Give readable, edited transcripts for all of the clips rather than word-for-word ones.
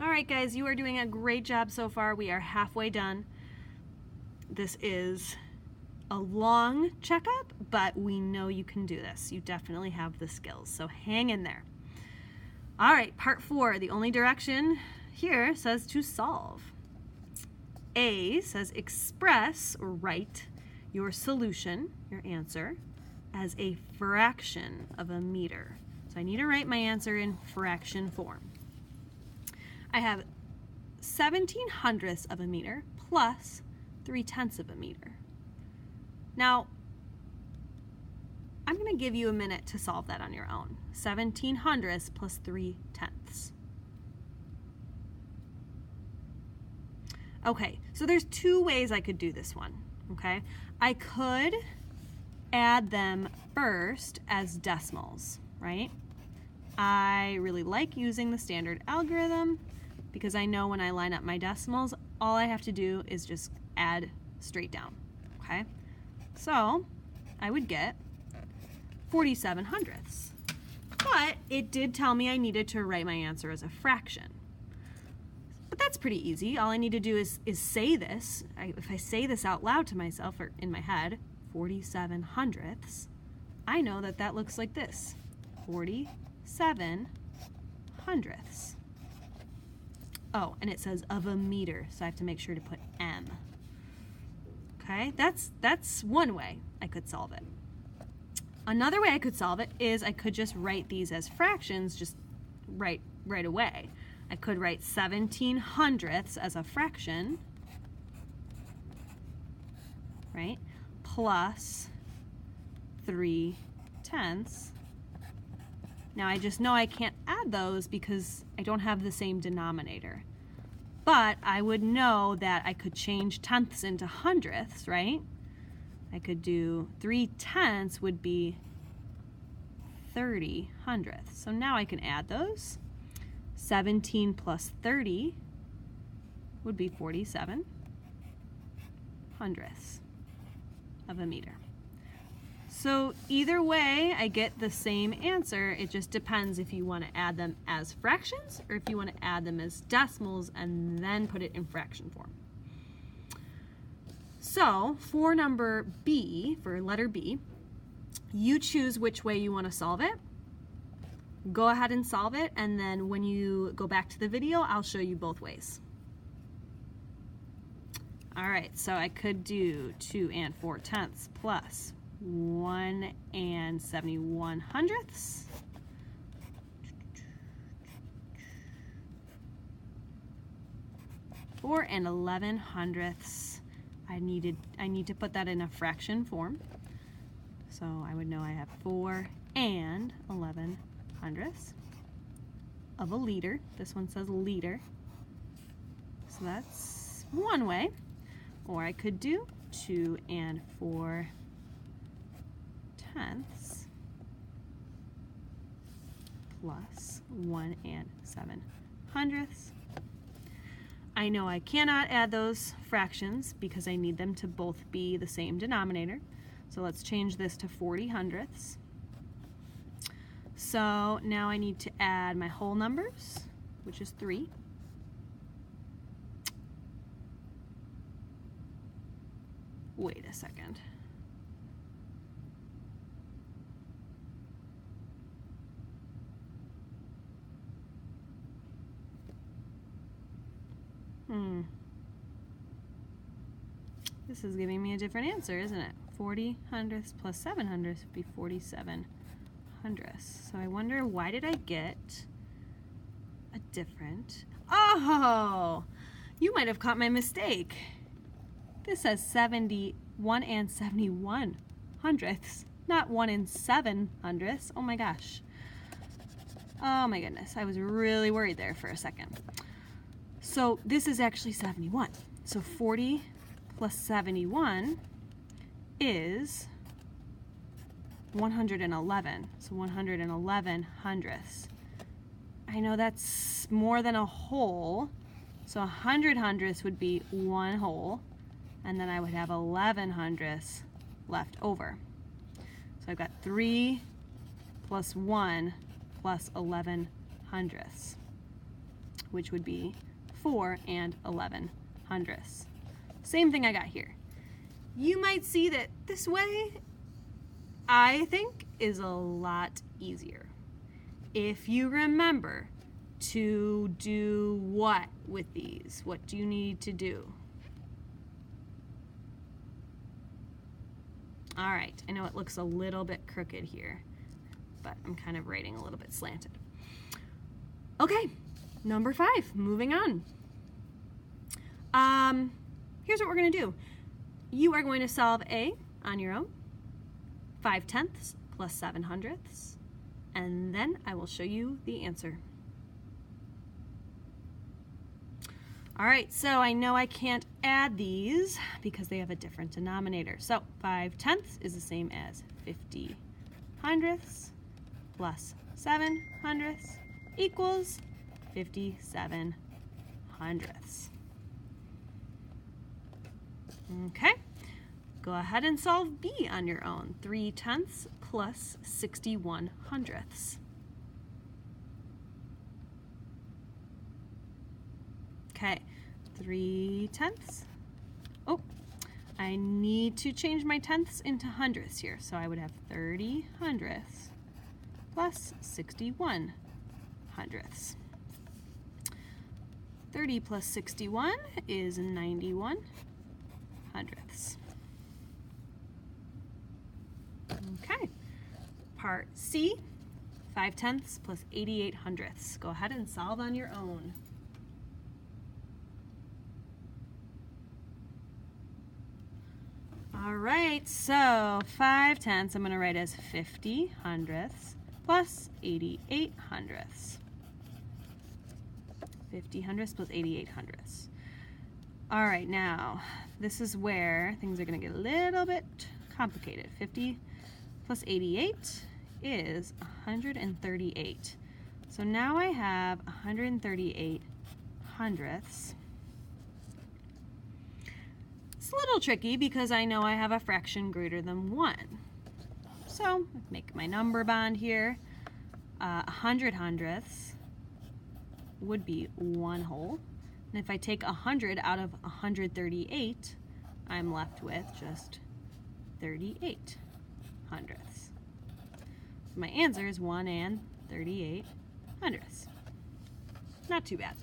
All right, guys, you are doing a great job so far. We are halfway done. This is a long checkup, but we know you can do this. You definitely have the skills, so hang in there. All right, part 4, the only direction here says to solve. A says express or write your solution, your answer, as a fraction of a meter. So I need to write my answer in fraction form. I have 17/100ths of a meter plus 3/10ths of a meter. Now, I'm going to give you a minute to solve that on your own. 17/100ths plus 3/10ths. Okay, so there's 2 ways I could do this one, okay? I could add them first as decimals, right? I really like using the standard algorithm because I know when I line up my decimals, all I have to do is just add straight down, okay? So I would get 47/100ths. But it did tell me I needed to write my answer as a fraction. But that's pretty easy. All I need to do is say this. If I say this out loud to myself or in my head, 47/100ths, I know that that looks like this. 47/100ths. Oh, and it says of a meter, so I have to make sure to put M. Okay, that's one way I could solve it. Another way I could solve it is I could just write these as fractions just right away. I could write 17/100ths as a fraction, right, plus 3/10ths. Now I just know I can't add those because I don't have the same denominator. But I would know that I could change tenths into hundredths, right? I could do 3/10ths would be 30/100ths. So now I can add those. 17 plus 30 would be 47/100ths of a meter. So either way, I get the same answer. It just depends if you want to add them as fractions or if you want to add them as decimals and then put it in fraction form. So for number B, for letter B, you choose which way you want to solve it. Go ahead and solve it, and then when you go back to the video, I'll show you both ways. All right, so I could do 2 4/10ths plus 1 71/100ths. 4 11/100ths. I need to put that in a fraction form. So I would know I have 4 11/100ths of a liter. This one says liter. So that's one way. Or I could do 2 4/10ths plus 1 7/100ths. I know I cannot add those fractions because I need them to both be the same denominator. So let's change this to 40/100ths. So now I need to add my whole numbers, which is 3. Wait a second. This is giving me a different answer, isn't it? 40/100ths plus 7/100ths would be 47/100ths. So I wonder, why did I get a different... Oh! You might have caught my mistake. This says 71 71/100ths, not 1 7/100ths. Oh my gosh. Oh my goodness, I was really worried there for a second. So this is actually 71. So 40 plus 71 is 111. So 111/100ths. I know that's more than a whole. So 100/100ths would be 1 whole, and then I would have 11/100ths left over. So I've got 3 plus 1 plus 11/100ths. which would be 4 and 11 hundredths. Same thing I got here. You might see that this way, I think, is a lot easier. If you remember to do what with these? What do you need to do? All right, I know it looks a little bit crooked here, but I'm kind of writing a little bit slanted. Okay, number 5, moving on. Here's what we're gonna do. You are going to solve A on your own, 5/10 plus 7 hundredths, and then I will show you the answer. All right, so I know I can't add these because they have a different denominator. So 5/10 is the same as 50 hundredths plus 7 hundredths equals 57 hundredths. Okay, go ahead and solve B on your own. 3/10 plus 61 hundredths. Okay, 3/10. Oh, I need to change my tenths into hundredths here. So I would have 30 hundredths plus 61 hundredths. 30 plus 61 is 91 hundredths. Okay, part C, 5/10 plus 88 hundredths. Go ahead and solve on your own. All right, so 5/10 I'm going to write as 50 hundredths plus 88 hundredths. 50 hundredths plus 88 hundredths. All right, now this is where things are going to get a little bit complicated. 50 plus 88 is 138. So now I have 138 hundredths. It's a little tricky because I know I have a fraction greater than 1. So make my number bond here. 100 hundredths would be 1 whole. And if I take 100 out of 138, I'm left with just 38 hundredths. So my answer is 1 and 38 hundredths. Not too bad.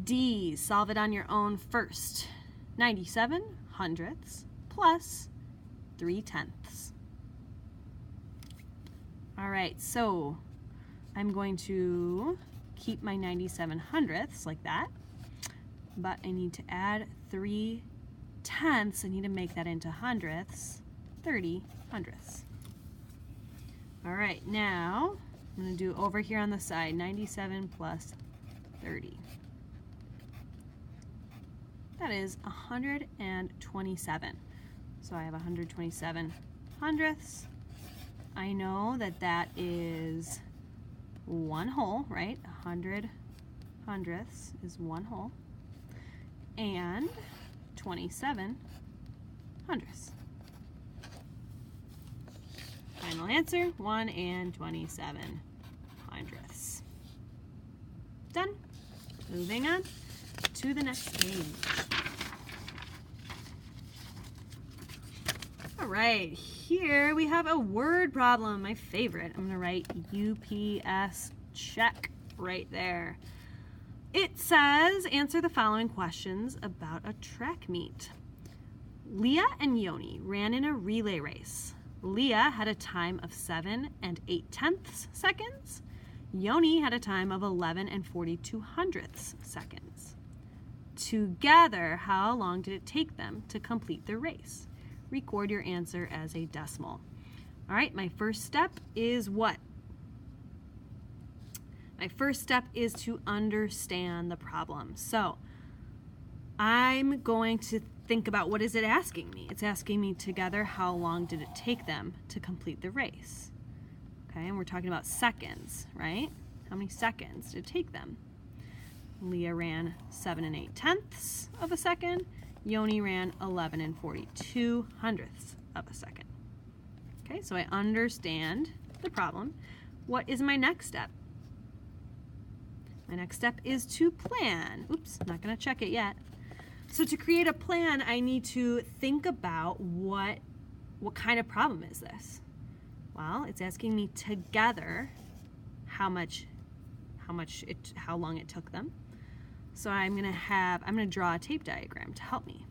D, solve it on your own first. 97 hundredths plus 3/10. All right, so I'm going to keep my 97 hundredths like that, but I need to add 3/10. I need to make that into hundredths, 30 hundredths. All right, now I'm going to do over here on the side, 97 plus 30. That is 127. So I have 127 hundredths. I know that that is 1 whole, right? 100 hundredths is 1 whole. And 27 hundredths. Final answer, 1 and 27 hundredths. Done. Moving on to the next page. All right, here we have a word problem, my favorite. I'm gonna write UPS check right there. It says, answer the following questions about a track meet. Leah and Yoni ran in a relay race. Leah had a time of 7 and 8/10 seconds. Yoni had a time of 11 and 42 hundredths seconds. Together, how long did it take them to complete the race? Record your answer as a decimal. All right, my first step is what? My first step is to understand the problem. So I'm going to think about, what is it asking me? It's asking me together, how long did it take them to complete the race? Okay, and we're talking about seconds, right? How many seconds did it take them? Leah ran 7 and 8/10 of a second. Yoni ran 11 and 42 hundredths of a second. Okay, so I understand the problem. What is my next step? My next step is to plan. Oops, not gonna check it yet. So to create a plan, I need to think about what kind of problem is this? Well, it's asking me together how long it took them. So I'm gonna draw a tape diagram to help me.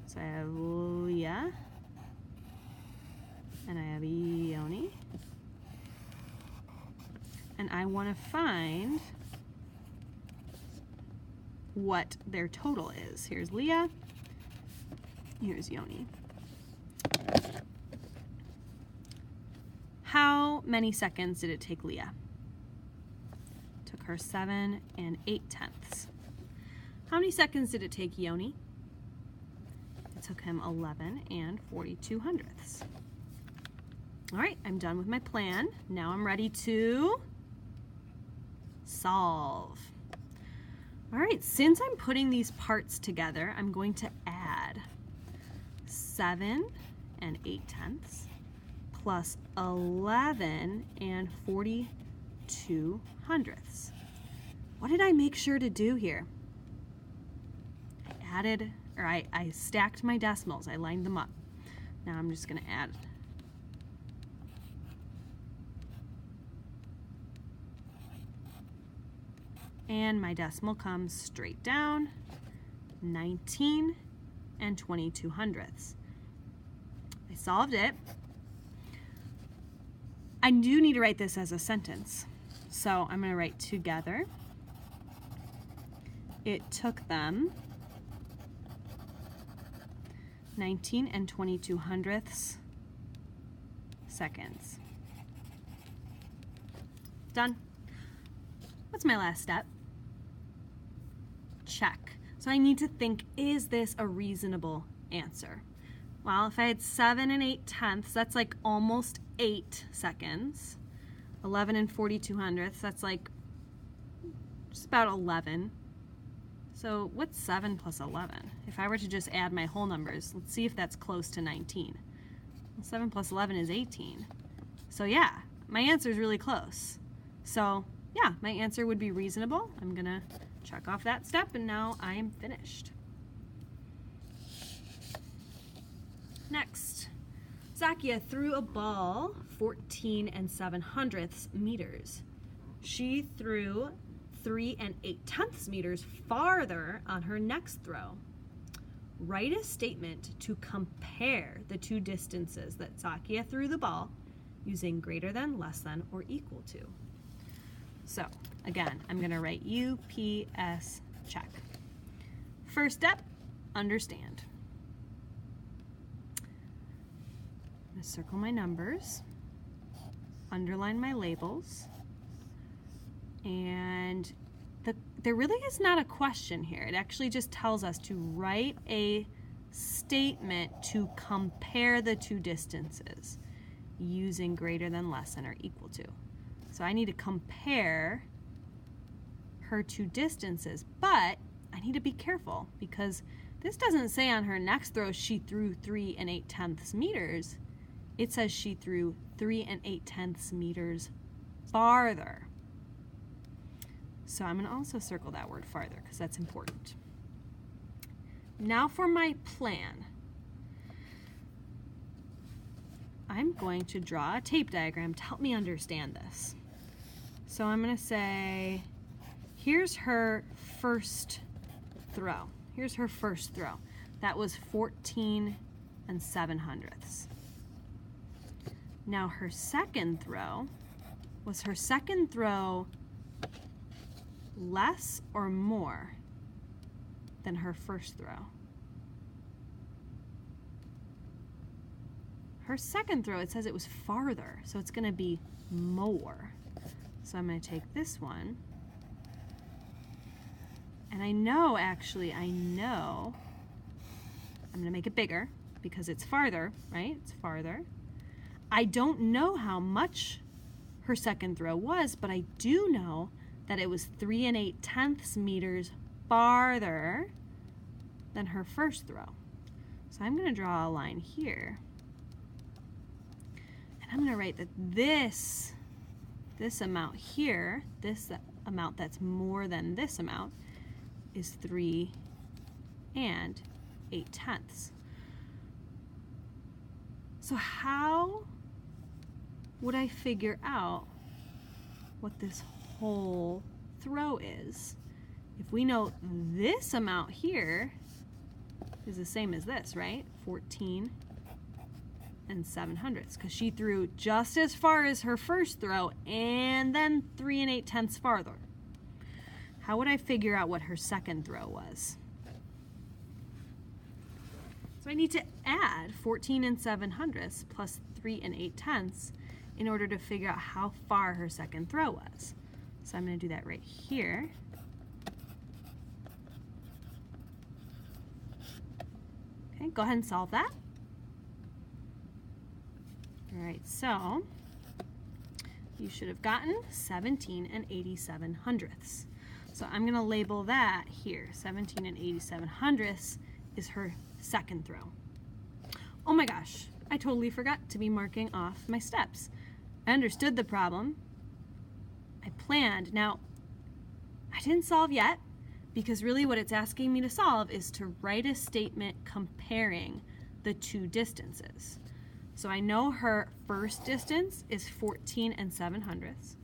So I have Leah, and I have Yoni, and I want to find what their total is. Here's Leah, here's Yoni. How many seconds did it take Leah? It took her 7 8/10. How many seconds did it take Yoni? It took him 11 42/100. All right, I'm done with my plan. Now I'm ready to solve. All right, since I'm putting these parts together, I'm going to add 7 8/10 plus 11 42/100. What did I make sure to do here? I stacked my decimals. I lined them up. Now I'm just going to add. And my decimal comes straight down, 19 22/100. I solved it. I do need to write this as a sentence. So I'm going to write together. It took them 19 22/100 seconds. Done. What's my last step? Check. So I need to think, is this a reasonable answer? Well, if I had 7 8/10, that's like almost 8 seconds. 11 42/100, that's like just about 11. So what's 7 plus 11? If I were to just add my whole numbers, let's see if that's close to 19. Well, 7 plus 11 is 18. So yeah, my answer is really close. So yeah, my answer would be reasonable. I'm gonna check off that step, and now I am finished. Next, Zakia threw a ball 14 7/100 meters. She threw 3 8/10 meters farther on her next throw. Write a statement to compare the two distances that Zakia threw the ball using greater than, less than, or equal to. So again, I'm going to write UPS check. First step, understand. I'm going to circle my numbers, underline my labels, and there really is not a question here. It actually just tells us to write a statement to compare the two distances using greater than, less than, or equal to. So I need to compare her two distances, but I need to be careful because this doesn't say on her next throw she threw 3 8/10 meters. It says she threw 3 8/10 meters farther. So I'm going to also circle that word farther because that's important. Now for my plan. I'm going to draw a tape diagram to help me understand this. So I'm going to say, here's her first throw. Here's her first throw. That was 14 7/100. Now her second throw, was her second throw less or more than her first throw? Her second throw, it says it was farther, so it's going to be more. So I'm going to take this one, and I know, I'm going to make it bigger because it's farther, right? It's farther. I don't know how much her second throw was, but I do know that it was 3 8/10 meters farther than her first throw. So I'm going to draw a line here. And I'm going to write that this this amount here, this amount that's more than this amount, is 3 and 8/10. So how would I figure out what this whole throw is? If we know this amount here is the same as this, right? 14 and 7/100, because she threw just as far as her first throw and then 3 and 8/10 farther. How would I figure out what her second throw was? So I need to add 14 and 7/100 plus 3 and 8/10 in order to figure out how far her second throw was. So I'm going to do that right here. Okay, go ahead and solve that. All right, so you should have gotten 17 and 87/100. So I'm going to label that here. 17 and 87/100 is her second throw. Oh my gosh, I totally forgot to be marking off my steps. I understood the problem. I planned. Now, I didn't solve yet because really what it's asking me to solve is to write a statement comparing the two distances. So I know her first distance is 14 and 7/100.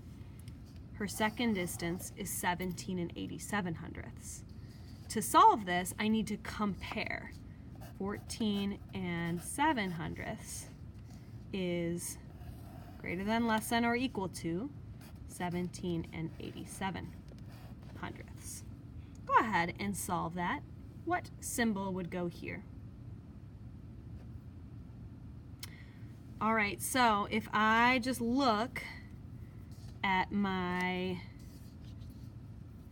Her second distance is 17 and 87/100. To solve this, I need to compare. 14 and 7/100 is greater than, less than, or equal to 17 and 87/100. Go ahead and solve that. What symbol would go here? All right, so if I just look at my,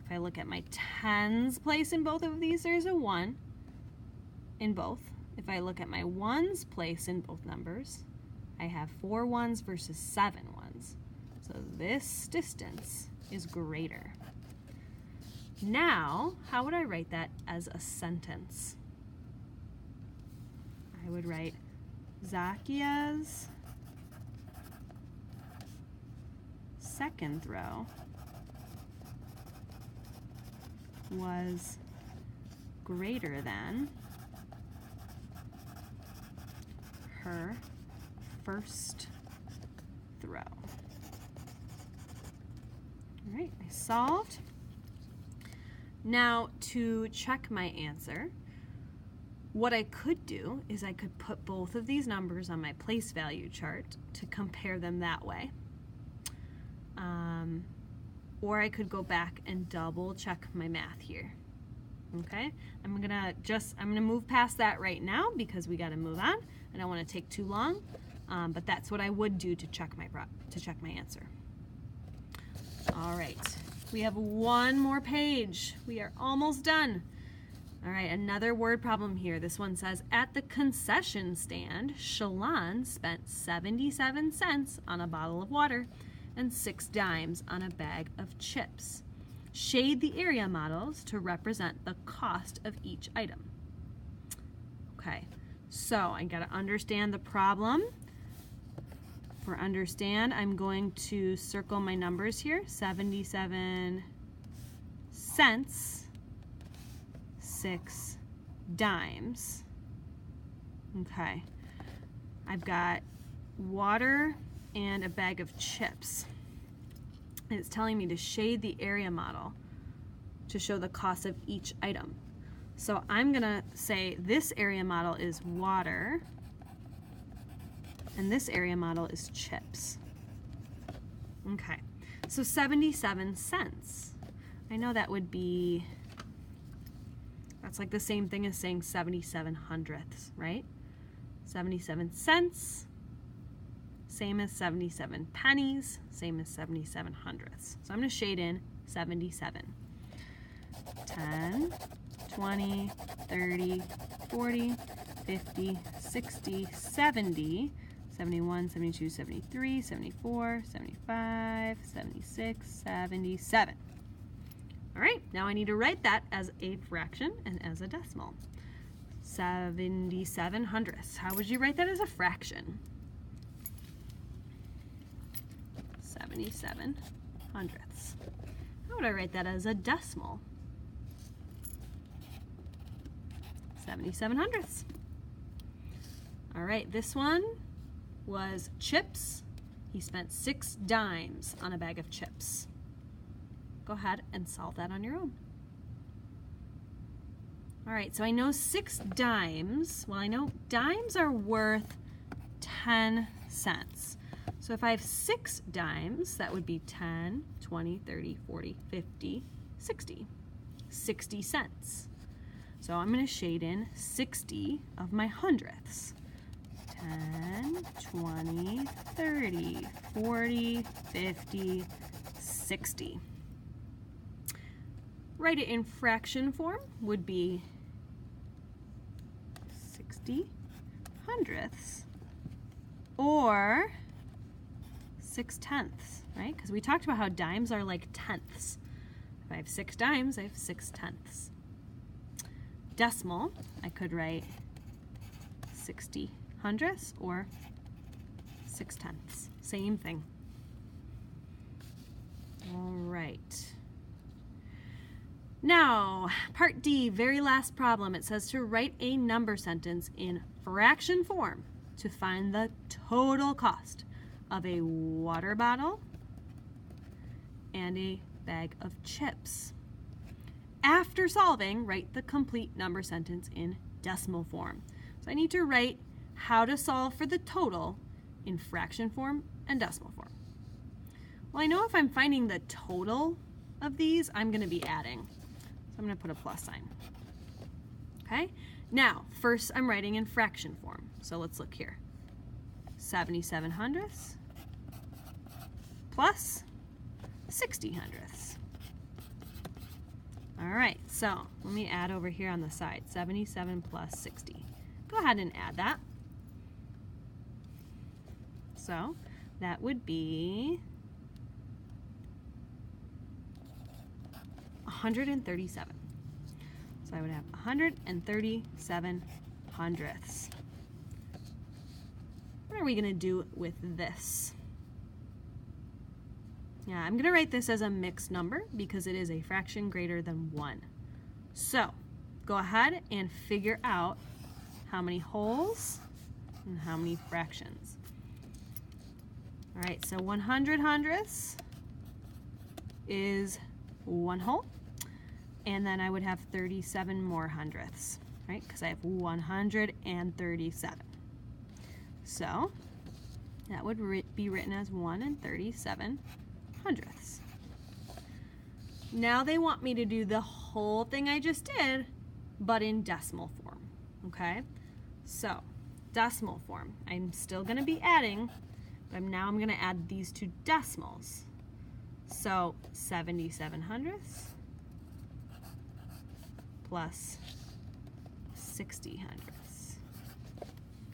if I look at my tens place in both of these, there's a 1 in both. If I look at my ones place in both numbers, I have 4 ones versus 7 ones. So this distance is greater. Now, how would I write that as a sentence? I would write Zakia's second throw was greater than her first throw. All right, I solved. Now to check my answer, what I could do is I could put both of these numbers on my place value chart to compare them that way. Or I could go back and double check my math here. Okay, I'm gonna move past that right now because we gotta move on. I don't want to take too long, but that's what I would do to check my answer. All right, we have one more page. We are almost done. All right, another word problem here. This one says, at the concession stand, Shalon spent 77 cents on a bottle of water and 6 dimes on a bag of chips. Shade the area models to represent the cost of each item. Okay, so I gotta understand the problem. For understand, I'm going to circle my numbers here. 77 cents, 6 dimes. Okay, I've got water and a bag of chips. And it's telling me to shade the area model to show the cost of each item. So I'm gonna say this area model is water and this area model is chips. Okay, so 77 cents. I know that would be, that's like the same thing as saying 77/100, right? 77 cents, same as 77 pennies, same as 77/100. So I'm gonna shade in 77. 10, 20, 30, 40, 50, 60, 70, 71, 72, 73, 74, 75, 76, 77. All right, now I need to write that as a fraction and as a decimal. 77/100. How would you write that as a fraction? 77 hundredths. How would I write that as a decimal? 77 hundredths. All right, this one was chips. He spent 6 dimes on a bag of chips. Go ahead and solve that on your own. All right, so I know 6 dimes. Well, I know dimes are worth 10 cents. So if I have 6 dimes, that would be 10, 20, 30, 40, 50, 60. 60 cents. So I'm going to shade in 60 of my hundredths. 10, 20, 30, 40, 50, 60. Write it in fraction form would be 60 hundredths or 6 tenths, right? Because we talked about how dimes are like tenths. If I have 6 dimes, I have 6 tenths. Decimal, I could write 60 hundredths or 6 tenths. Same thing. All right. Now, part D, very last problem. It says to write a number sentence in fraction form to find the total cost of a water bottle and a bag of chips. After solving, write the complete number sentence in decimal form. So I need to write how to solve for the total in fraction form and decimal form. Well, I know if I'm finding the total of these, I'm going to be adding. So I'm going to put a plus sign. Okay? Now, first I'm writing in fraction form. So let's look here. 77 hundredths plus 60 hundredths. All right, so let me add over here on the side. 77 plus 60. Go ahead and add that. So that would be 137. So I would have 137 hundredths. What are we going to do with this? Yeah, I'm going to write this as a mixed number because it is a fraction greater than 1. So go ahead and figure out how many wholes and how many fractions. All right, so 100 hundredths is 1 whole. And then I would have 37 more hundredths, right? Because I have 137. So that would be written as 137 hundredths. Now they want me to do the whole thing I just did, but in decimal form, okay? So decimal form, I'm still going to be adding, but now I'm going to add these 2 decimals. So 77 hundredths plus 60 hundredths.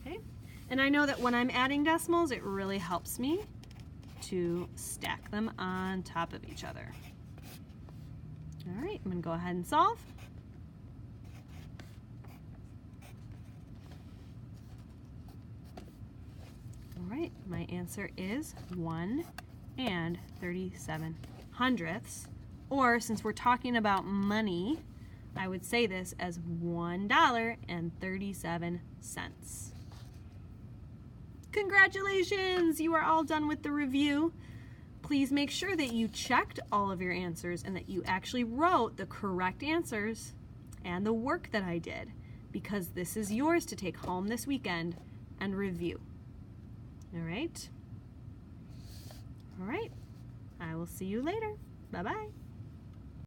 Okay? And I know that when I'm adding decimals, it really helps me to stack them on top of each other. All right, I'm going to go ahead and solve. All right, my answer is 1 and 37 hundredths. Or since we're talking about money, I would say this as $1.37. Congratulations! You are all done with the review. Please make sure that you checked all of your answers and that you actually wrote the correct answers and the work that I did, because this is yours to take home this weekend and review. All right? All right. I will see you later. Bye-bye.